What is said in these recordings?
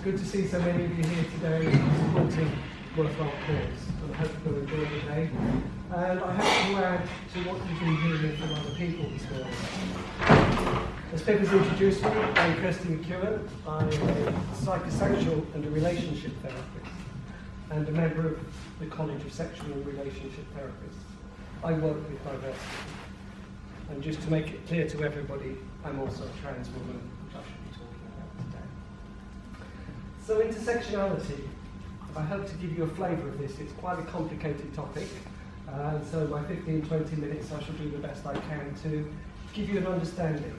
good to see so many of you here today supporting worthwhile cause. And I hope you'll enjoy the day. And I hope to add to what you've been hearing from other people this morning. As Pip has introduced me, I'm Kirstie McEwan. I'm a psychosexual and a relationship therapist and a member of the College of Sexual and Relationship Therapists. I work with diversity. And just to make it clear to everybody, I'm also a trans woman, which I should be talking about today. So intersectionality, I hope to give you a flavour of this. It's quite a complicated topic. And so my 15-20 minutes, I shall do the best I can to give you an understanding.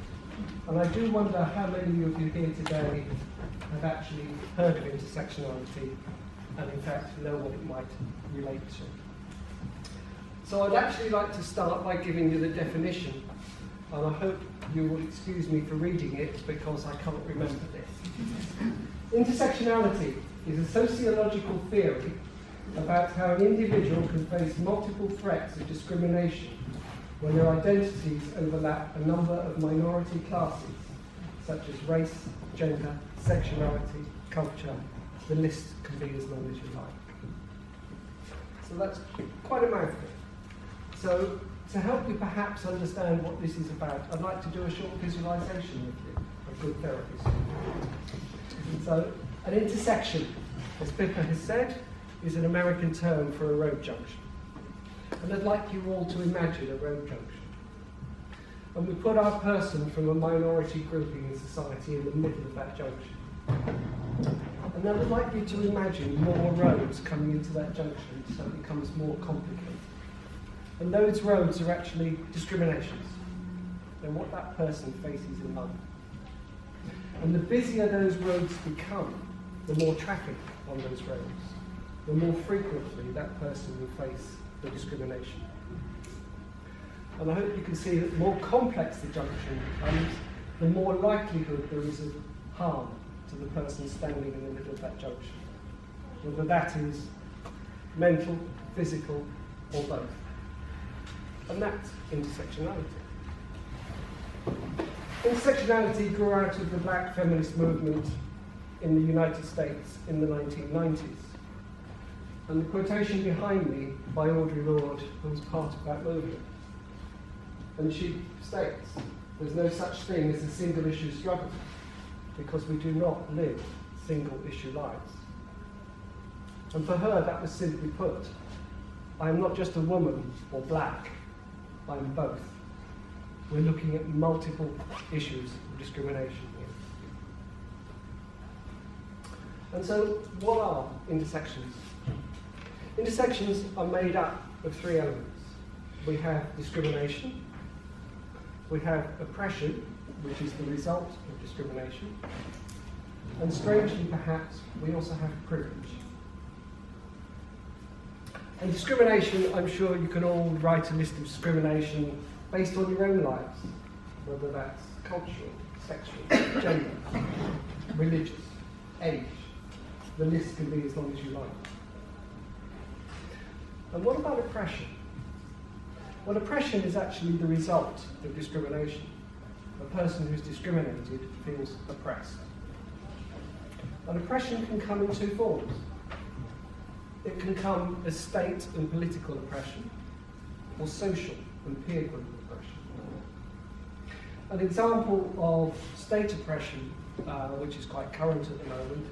And I do wonder how many of you here today have actually heard of intersectionality and in fact know what it might relate to. So I'd actually like to start by giving you the definition, and I hope you will excuse me for reading it because I can't remember this. Intersectionality is a sociological theory about how an individual can face multiple threats of discrimination when their identities overlap a number of minority classes, such as race, gender, sexuality, culture. The list can be as long as you like. So that's quite a mouthful. So, to help you perhaps understand what this is about, I'd like to do a short visualization with you, a good therapist. So, an intersection, as Pippa has said, is an American term for a road junction. And I'd like you all to imagine a road junction. And we put our person from a minority grouping in society in the middle of that junction. And then I'd like you to imagine more roads coming into that junction so it becomes more complicated. And those roads are actually discriminations. They're what that person faces in life. And the busier those roads become, the more traffic on those roads, the more frequently that person will face the discrimination. And I hope you can see that the more complex the junction becomes, the more likelihood there is of harm to the person standing in the middle of that junction, whether that is mental, physical, or both. And that's intersectionality. Intersectionality grew out of the black feminist movement in the United States in the 1990s. And the quotation behind me by Audre Lorde was part of that movement. And she states, there's no such thing as a single issue struggle because we do not live single issue lives. And for her, that was simply put, I am not just a woman or black, I'm both. We're looking at multiple issues of discrimination here. And so, what are intersections? Intersections are made up of three elements. We have discrimination, we have oppression, which is the result of discrimination, and strangely perhaps, we also have privilege. And discrimination, I'm sure you can all write a list of discrimination based on your own lives, whether that's cultural, sexual, gender, religious, age. The list can be as long as you like. And what about oppression? Well, oppression is actually the result of discrimination. A person who's discriminated feels oppressed. And oppression can come in two forms. It can come as state and political oppression, or social and peer group oppression. An example of state oppression, which is quite current at the moment,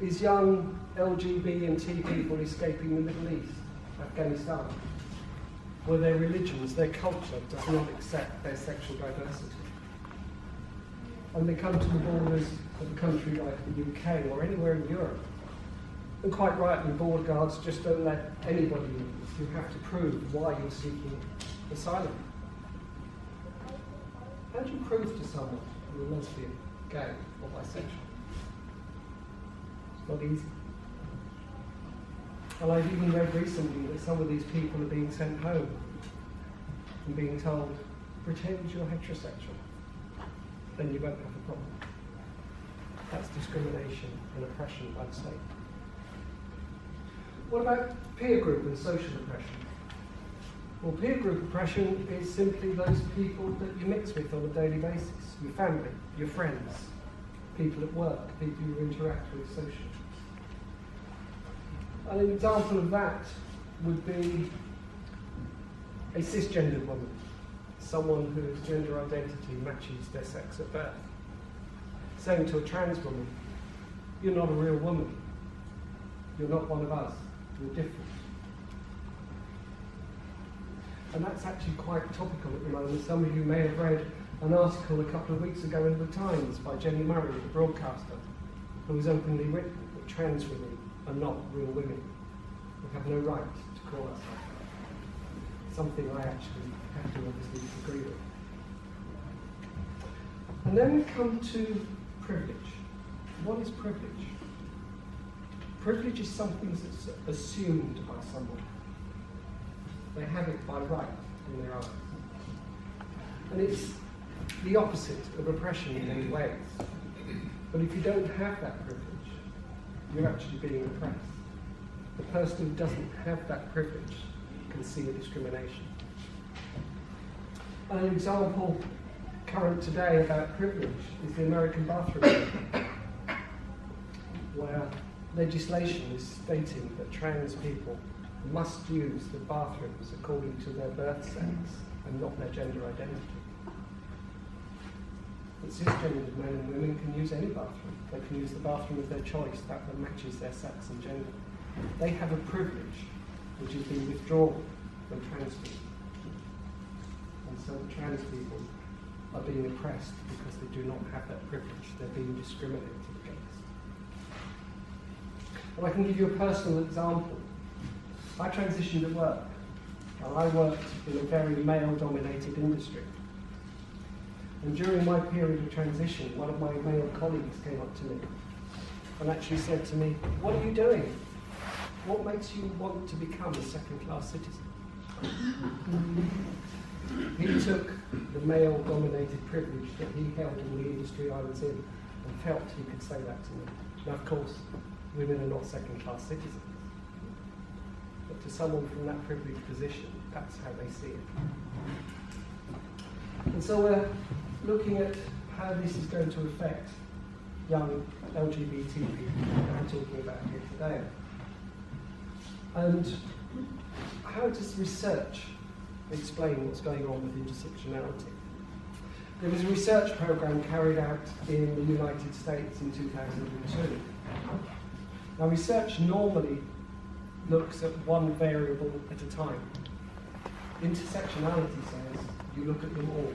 is young LGBT people escaping the Middle East, Afghanistan, where their religions, their culture does not accept their sexual diversity. And they come to the borders of a country like the UK or anywhere in Europe. And quite rightly, border guards just don't let anybody in. You have to prove why you're seeking asylum. How do you prove to someone you're a lesbian, gay, or bisexual? It's not easy. And I've even read recently that some of these people are being sent home and being told, pretend you're heterosexual, then you won't have a problem. That's discrimination and oppression by the state. What about peer group and social oppression? Well, peer group oppression is simply those people that you mix with on a daily basis, your family, your friends. people at work, people you interact with socially. An example of that would be a cisgendered woman, someone whose gender identity matches their sex at birth, saying to a trans woman, "You're not a real woman. You're not one of us. You're different." And that's actually quite topical at the moment. Some of you may have read an article a couple of weeks ago in the Times by Jenny Murray, the broadcaster, who has openly written that trans women are not real women. We have no right to call us like that. Something I actually have to obviously disagree with. And then we come to privilege. What is privilege? Privilege is something that's assumed by someone. They have it by right in their eyes. And it's the opposite of oppression in many ways. But if you don't have that privilege, you're actually being oppressed. The person who doesn't have that privilege can see a discrimination. An example current today about privilege is the American bathroom, where legislation is stating that trans people must use the bathrooms according to their birth sex and not their gender identity. But cisgendered men and women can use any bathroom. They can use the bathroom of their choice, that matches their sex and gender. They have a privilege which has been withdrawn from trans people. And so the trans people are being oppressed because they do not have that privilege. They're being discriminated against. And I can give you a personal example. I transitioned at work, and I worked in a very male-dominated industry. And during my period of transition, one of my male colleagues came up to me and actually said to me, "What are you doing? What makes you want to become a second-class citizen?" He took the male-dominated privilege that he held in the industry I was in and felt he could say that to me. Now, of course, women are not second-class citizens. But to someone from that privileged position, that's how they see it. And so we're looking at how this is going to affect young LGBT people that I'm talking about here today. And how does research explain what's going on with intersectionality? There was a research program carried out in the United States in 2002. Now, research normally looks at one variable at a time. Intersectionality says you look at them all.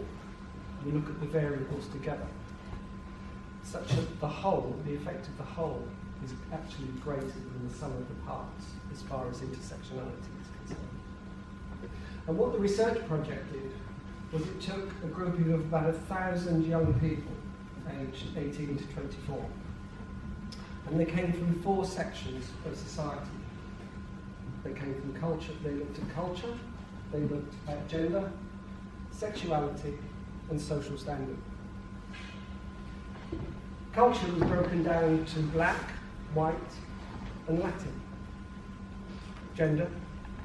You look at the variables together, such that the whole, the effect of the whole, is actually greater than the sum of the parts as far as intersectionality is concerned. And what the research project did was it took a grouping of about 1,000 young people, aged 18 to 24, and they came from 4 sections of society. They came from culture, they looked at culture, they looked at gender, sexuality, and social standing. Culture was broken down to black, white, and Latin. Gender,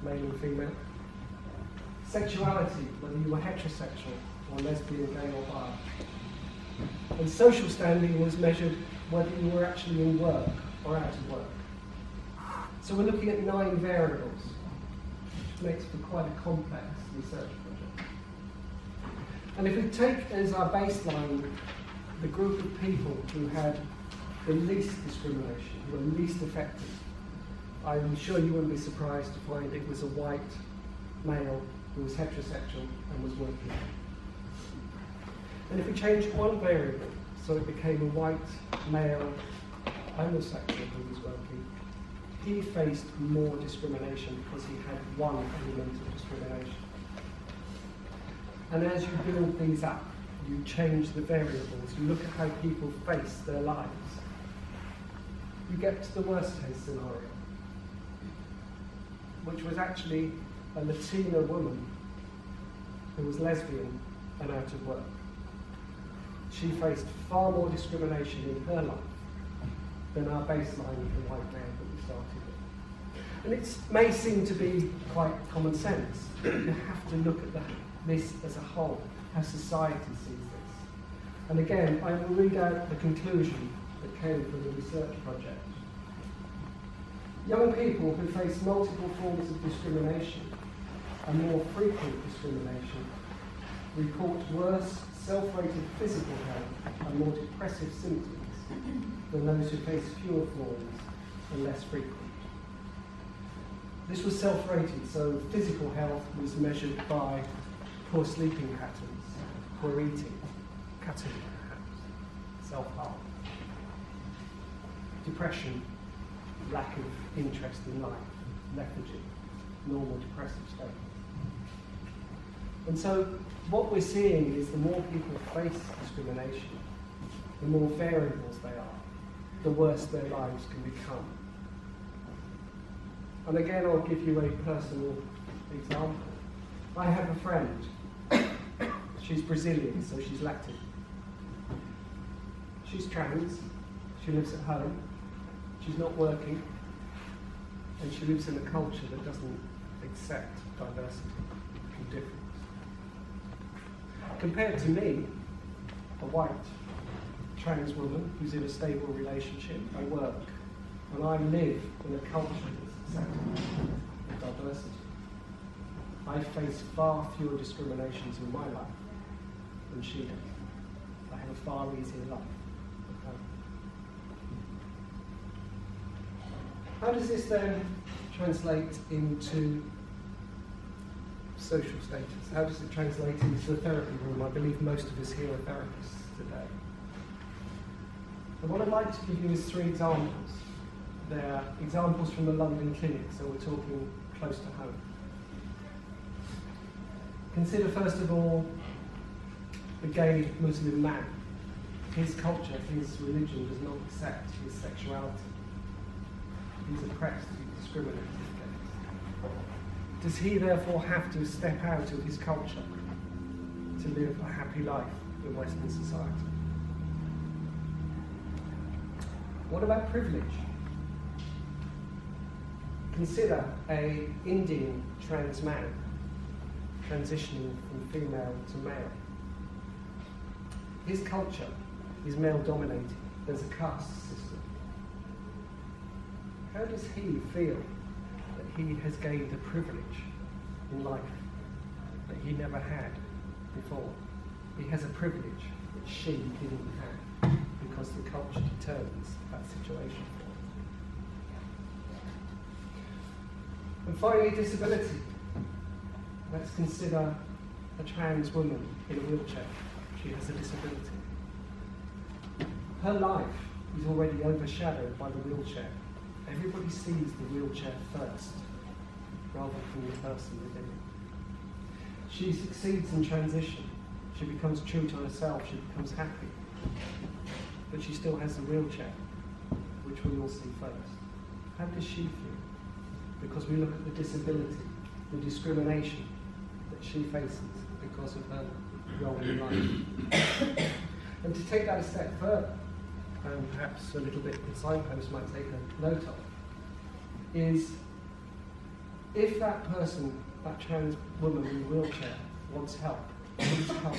male and female. Sexuality, whether you were heterosexual or lesbian, gay or bi. And social standing was measured whether you were actually in work or out of work. So we're looking at 9 variables, which makes for quite a complex research project. And if we take as our baseline the group of people who had the least discrimination, who were least affected, I'm sure you wouldn't be surprised to find it was a white male who was heterosexual and was working. And if we changed one variable, so it became a white male homosexual who was working, he faced more discrimination because he had one element of discrimination. And as you build these up, you change the variables, you look at how people face their lives, you get to the worst case scenario, which was actually a Latina woman who was lesbian and out of work. She faced far more discrimination in her life than our baseline of the white male that we started with. And it may seem to be quite common sense, but you have to look at this as a whole, how society sees this. And again, I will read out the conclusion that came from the research project. Young people who face multiple forms of discrimination and more frequent discrimination report worse self-rated physical health and more depressive symptoms than those who face fewer forms and less frequent. This was self-rated, so physical health was measured by poor sleeping patterns, poor eating, cutting perhaps, self-harm. Depression, lack of interest in life, lethargy, normal depressive state. And so what we're seeing is the more people face discrimination, the more variables they are, the worse their lives can become. And again, I'll give you a personal example. I have a friend. She's Brazilian, so she's Latin. She's trans. She lives at home. She's not working. And she lives in a culture that doesn't accept diversity and difference. Compared to me, a white trans woman who's in a stable relationship, I work, and I live in a culture that's accepting of diversity. I face far fewer discriminations in my life than she does. I have a far easier life. How does this then translate into social status? How does it translate into the therapy room? I believe most of us here are therapists today. And what I'd like to give you is 3 examples. They're examples from the London clinic, so we're talking close to home. Consider first of all the gay Muslim man. His culture, his religion does not accept his sexuality. He's oppressed, he's discriminated against. Does he therefore have to step out of his culture to live a happy life in Western society? What about privilege? Consider an Indian trans man transitioning from female to male. His culture is male dominated. There's a caste system. How does he feel that he has gained a privilege in life that he never had before? He has a privilege that she didn't have because the culture determines that situation for him. And finally, disability. Let's consider a trans woman in a wheelchair. She has a disability. Her life is already overshadowed by the wheelchair. Everybody sees the wheelchair first, rather than the person within it. She succeeds in transition. She becomes true to herself. She becomes happy. But she still has the wheelchair, which we all see first. How does she feel? Because we look at the disability, the discrimination that she faces because of her role in life. And to take that a step further, and perhaps a little bit the signpost might take a note of, is if that person, that trans woman in a wheelchair, wants help, needs help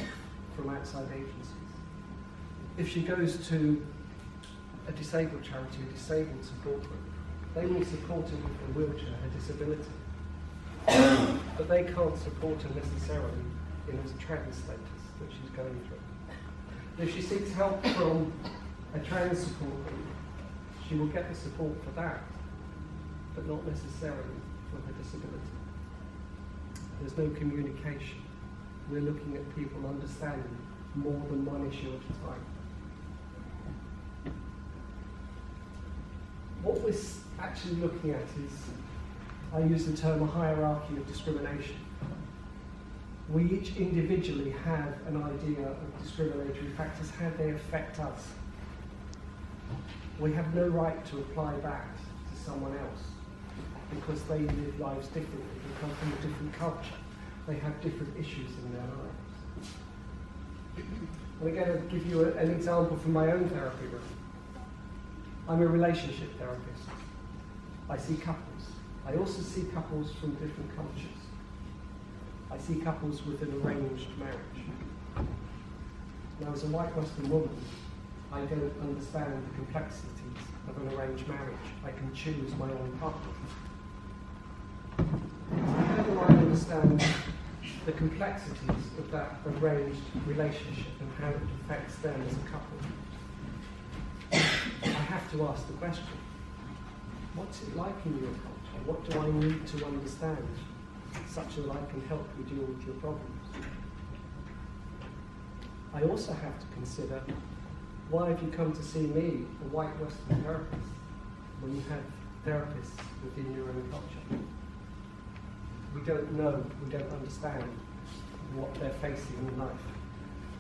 from outside agencies, if she goes to a disabled charity, a disabled support group, they will support her with her wheelchair, her disability. But they can't support her necessarily in her trans status that she's going through. If she seeks help from a trans support group, she will get the support for that, but not necessarily for her disability. There's no communication. We're looking at people understanding more than one issue at a time. What we're actually looking at is, I use the term a hierarchy of discrimination. We each individually have an idea of discriminatory factors, how they affect us. We have no right to apply that to someone else because they live lives differently, they come from a different culture, they have different issues in their lives. And again, I'll give you an example from my own therapy room. I'm a relationship therapist. I see couples. I also see couples from different cultures. I see couples with an arranged marriage. Now, as a white Western woman, I don't understand the complexities of an arranged marriage. I can choose my own partner. How do I understand the complexities of that arranged relationship and how it affects them as a couple? I have to ask the question, what's it like in your culture? What do I need to understand such that I can help you deal with your problems? I also have to consider, why have you come to see me, a white Western therapist, when you have therapists within your own culture? We don't know, we don't understand what they're facing in life,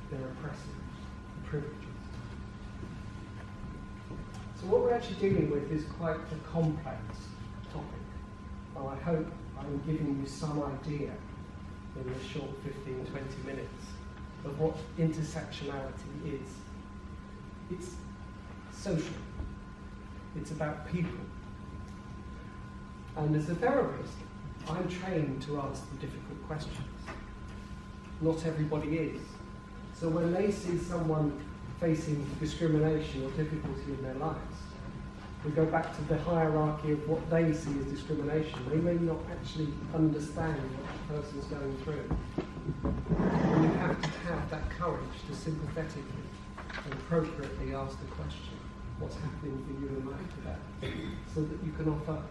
their oppressive privileges. So what we're actually dealing with is quite a complex topic. Well, I hope I'm giving you some idea in this short 15, 20 minutes of what intersectionality is. It's social. It's about people. And as a therapist, I'm trained to ask the difficult questions. Not everybody is. So when they see someone facing discrimination or difficulty in their lives, we go back to the hierarchy of what they see as discrimination. They may not actually understand what the person's going through. And you have to have that courage to sympathetically and appropriately ask the question, what's happening for you in life today? So that you can offer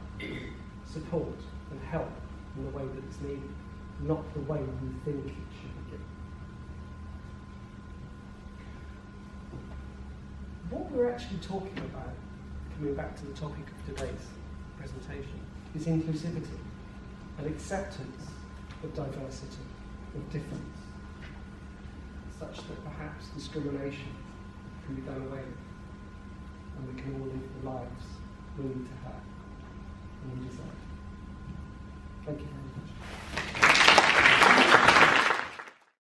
support and help in the way that it's needed, not the way you think it should be given. What we're actually talking about, coming back to the topic of today's presentation, is inclusivity and acceptance of diversity, of difference, such that perhaps discrimination can be done away with, and we can all live the lives we need to have and we deserve. Thank you very much.